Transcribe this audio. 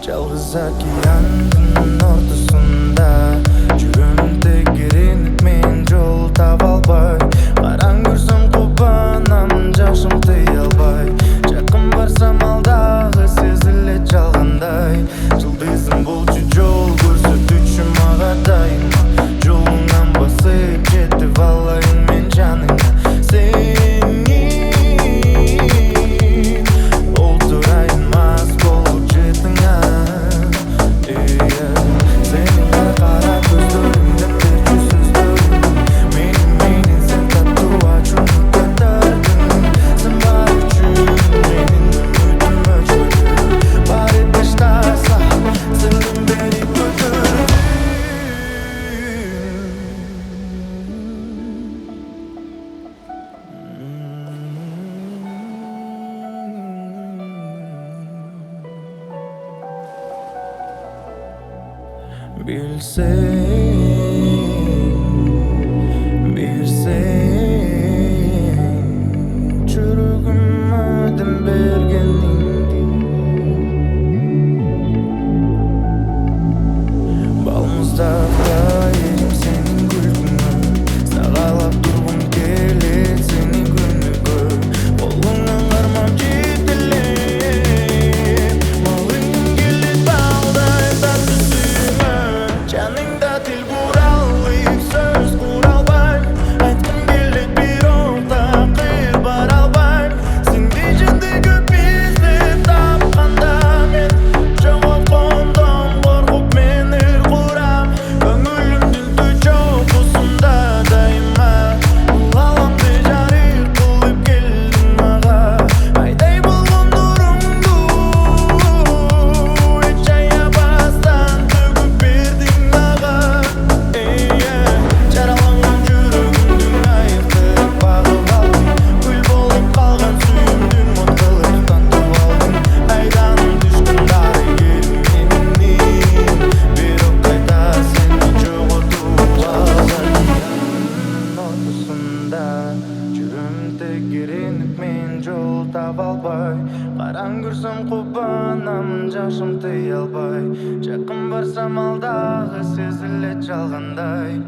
Жалгыз океандын ортосунда жүрөм тегеренип мен жол таба албай, караң көрсөм кубанам жашым тыя албай, жакын барсам алдагы сезилет жалгандай. Жылдызым болчу жол көрсөтүүчү мага дайыма, жолуңан басып жетип алайын мен жаныңа. Bilsең, жүрөгүмө дем бергениңди, балмуздакта эрим сенин күлкүңө, сагалап тургум келет сени күнүгө, колуңан кармап жетелеп, малынгым келет балдай таттуу сүйүңө. Жаныңда тил кура албайм, сөз кура албайм, айткым келет бирок такыр бара албайм. Сенди жынды көп издеп тапканда мен жоготкондон коркуп мен ыр курам. Көңүлүмдүн чокусунда дайыма бул аламды жарык кылып келдиң мага. Айдай болгондоруңду эч аябастан төгүп бердиң мага. Жараланган жүрөгүмдүн айыктып багып алдың, күл болуп калган сүйүмдү от кылып тутантып алдың. Айданын түшкөн дары келип менин, бирок кайта сени жоготуп алган. Ортосунда жүрөм тегеренип мен жол таба албай, караң көрсөм кубанам жашым тыя албай, жакын барсам алдагы сезилет жалгандай.